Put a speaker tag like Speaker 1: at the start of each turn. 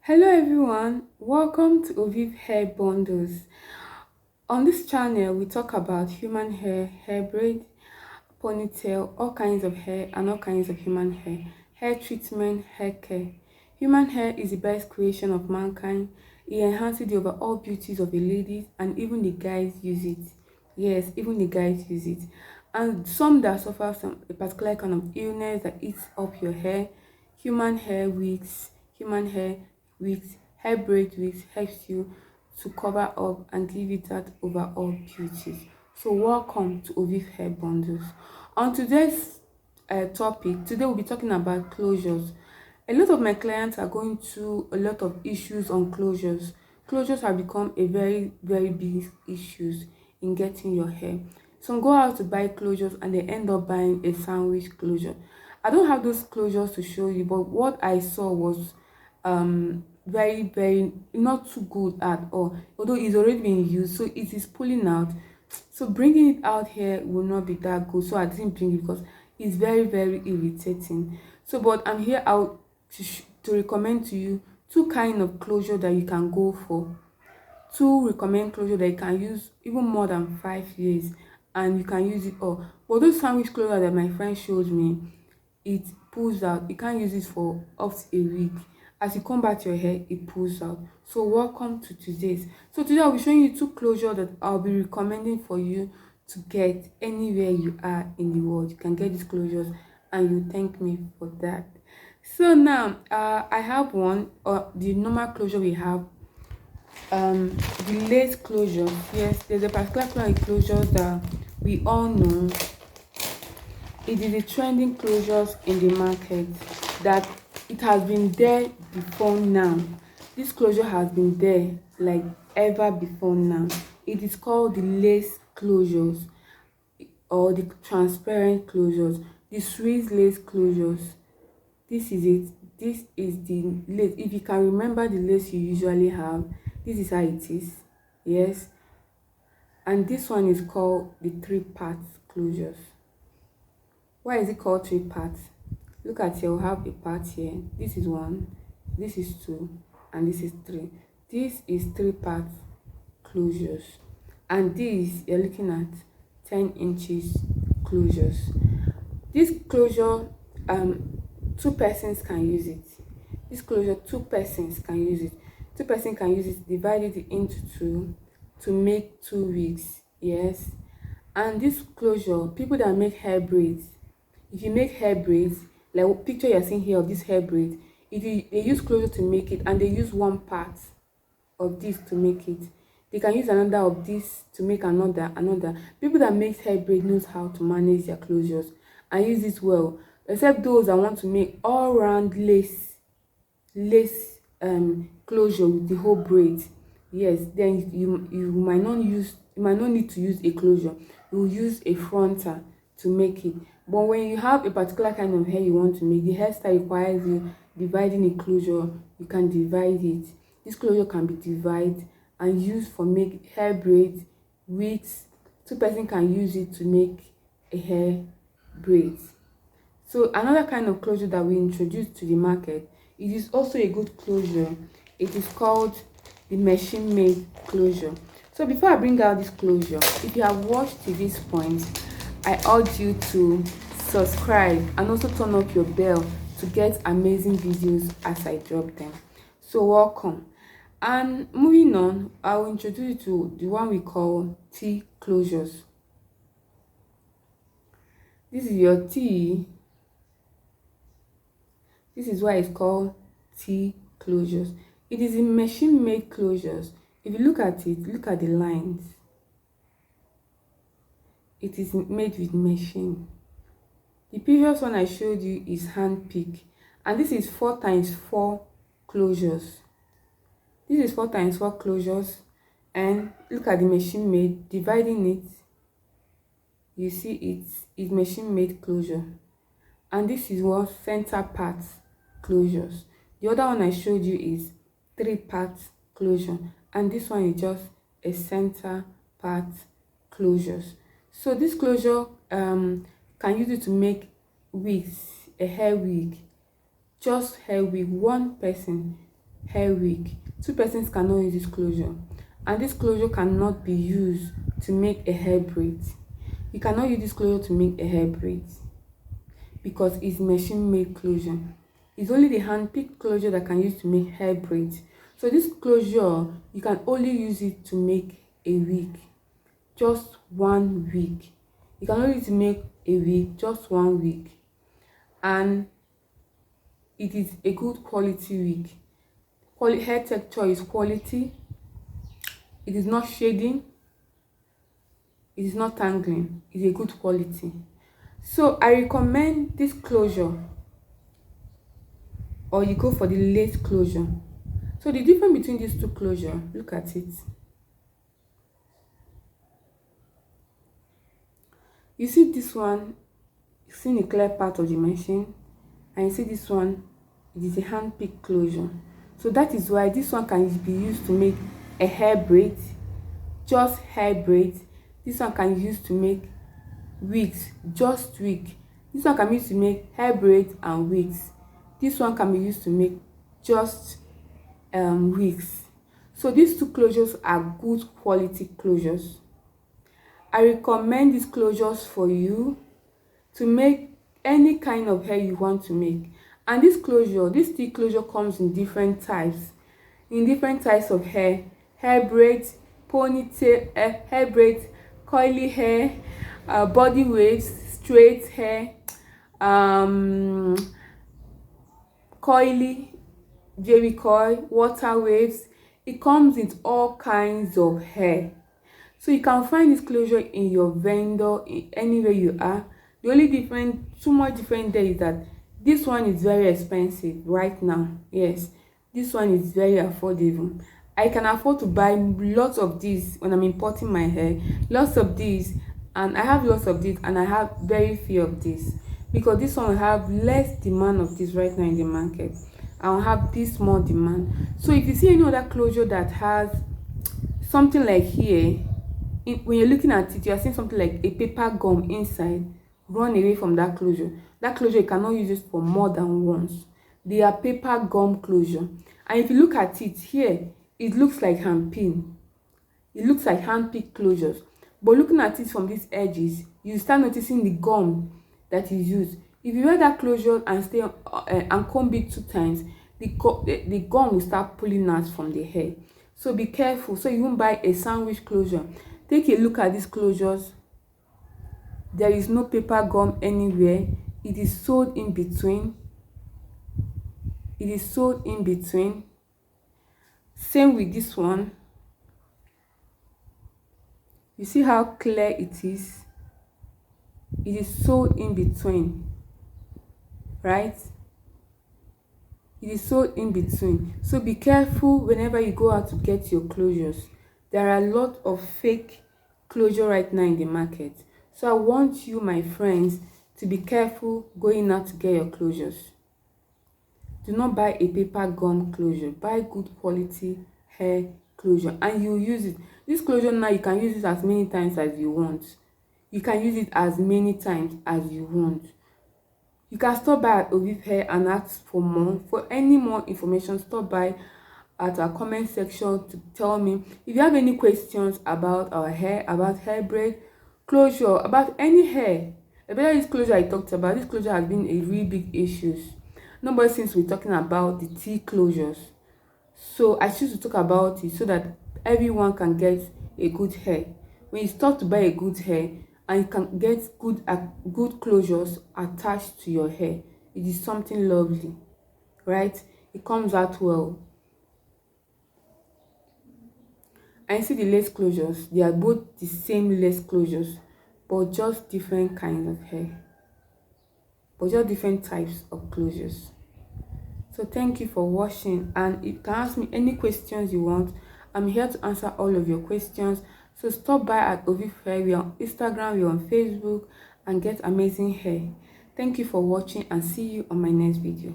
Speaker 1: Hello everyone, welcome to Oviv Hair Bundles. On this channel, we talk about human hair, hair braid, ponytail, all kinds of hair and all kinds of human hair treatment, hair care. Human hair is the best creation of mankind. It enhances the overall beauties of a lady and even the guys use it. Yes, even the guys use it. And some that suffer a particular kind of illness that eats up your hair, human hair wigs, human hair wigs, hair braid wigs helps you to cover up and give it that overall beauty. So welcome to Oviv Hair Bundles. On today's topic, today we'll be talking about closures. A lot of my clients are going through a lot of issues on closures. Closures have become a very big issues in getting your hair. Some go out to buy closures and they end up buying a sandwich closure. I don't have those closures to show you, but what I saw was very not too good at all, although it's already been used, so it is pulling out. So bringing it out here will not be that good, so I didn't bring it because it's very irritating. So but I'm here out to recommend to you two kind of closure that you can go for. Two recommend closure that you can use even more than 5 years and you can use it all. But those sandwich closure that my friend showed me, it pulls out. You can't use it for up to a week. As you comb back your hair, it pulls out. So welcome to today's. So today I'll be showing you two closure that I'll be recommending for you to get anywhere you are in the world. You can get these closures and you thank me for that. So now I have one, or the normal closure we have, the lace closure. Yes, there's a particular kind of closures that we all know. It is the trending closures in the market that it has been there before now. This closure has been there like ever before now. It is called the lace closures or the transparent closures, the Swiss lace closures. This is it. This is the lace. If you can remember the lace you usually have, this is how it is. Yes. And this one is called the three parts closures. Why is it called three parts? Look at here, we have a part here. This is one, this is two, and this is three. This is three parts closures. And this you're looking at 10 inches closures. This closure, two persons can use it. This closure, two persons can use it. Two persons can use it, divide it into two to make 2 weeks. Yes. And this closure, people that make hair braids, if you make hair braids, like what picture you're seeing here of this hair braid, they use closure to make it, and they use one part of this to make it. They can use another of this to make another. People that make hair braid knows how to manage their closures and use it well, except those that want to make all round lace closure with the whole braid. Yes, then you might not need to use a closure. You will use a frontal to make it. But when you have a particular kind of hair you want to make, the hairstyle requires you dividing a closure. You can divide it. This closure can be divided and used for make hair braids, wigs. Two person can use it to make a hair braid. So another kind of closure that we introduced to the market, it is also a good closure. It is called the machine made closure. So before I bring out this closure, if you have watched to this point, I urge you to subscribe and also turn up your bell to get amazing videos as I drop them. So welcome. And moving on, I will introduce you to the one we call T closures. This is your T. This is why it's called T closures. It is in machine made closures. If you look at it, look at the lines. It is made with machine. The previous one I showed you is hand pick, and this is 4x4 closures. This is 4x4 closures, and look at the machine made, dividing it. You see it's machine made closure, and this is what center part closures. The other one I showed you is 3-part closure, and this one is just a center part closures. So this closure can use it to make wigs, a hair wig, just hair wig. One person hair wig. Two persons cannot use this closure, and this closure cannot be used to make a hair braid. You cannot use this closure to make a hair braid because it's machine made closure. It's only the hand picked closure that can use to make hair braids. So this closure, you can only use it to make a wig, just one wig. You can only use it to make a wig, just one wig, and it is a good quality wig. Hair texture is quality. It is not shading. It is not tangling. It's a good quality. So I recommend this closure, or you go for the lace closure. So the difference between these two closure, look at it. You see this one, you see the clear part of the machine, and you see this one, it is a hand picked closure. So that is why this one can be used to make a hair braid, just hair braid. This one can be used to make wigs, just wig. This one can be used to make hair braids and wigs. This one can be used to make just wigs. So these two closures are good quality closures. I recommend these closures for you to make any kind of hair you want to make. And this stick closure comes in different types of hair braids, ponytail, hair braids, curly hair, body waves, straight hair, coily, jerry coil, water waves. It comes with all kinds of hair. So you can find this closure in your vendor, anywhere you are. The only too much different there is that this one is very expensive right now. Yes, this one is very affordable. I can afford to buy lots of these when I'm importing my hair, lots of these, and I have lots of these, and I have very few of these, because this one will have less demand of this right now in the market. I will have this more demand. So if you see any other closure that has something like here, when you're looking at it, you are seeing something like a paper gum inside, run away from that closure. That closure, you cannot use it for more than once. They are paper gum closure. And if you look at it here, it looks like hand pin. It looks like hand pick closures. But looking at it from these edges, you start noticing the gum that is used. If you wear that closure and stay and comb it 2 times, the gum will start pulling out from the hair. So be careful. So you won't buy a sandwich closure. Take a look at these closures. There is no paper gum anywhere. It is sewed in between. It is sewed in between. Same with this one. You see how clear it is? It is sewed in between, right? It is sewed in between. So be careful whenever you go out to get your closures. There are a lot of fake closure right now in the market. So I want you, my friends, to be careful going out to get your closures. Do not buy a paper gum closure. Buy good quality hair closure, and you use it. This closure now, you can use it as many times as you want. You can use it as many times as you want. You can stop by at Ovive Hair and ask for more. For any more information, stop by at our comment section to tell me. If you have any questions about our hair, about hair braid, closure, about any hair, about this closure I talked about, this closure has been a really big issue. Nobody since we're talking about the T closures. So I choose to talk about it so that everyone can get a good hair. When you start to buy a good hair, and you can get good closures attached to your hair, it is something lovely, right? It comes out well. And see the lace closures, they are both the same lace closures, but just different kinds of hair, but just different types of closures. So thank you for watching, and you can ask me any questions you want. I'm here to answer all of your questions. So stop by at Ovive Hair. We're on Instagram, we're on Facebook, and get amazing hair. Thank you for watching, and see you on my next video.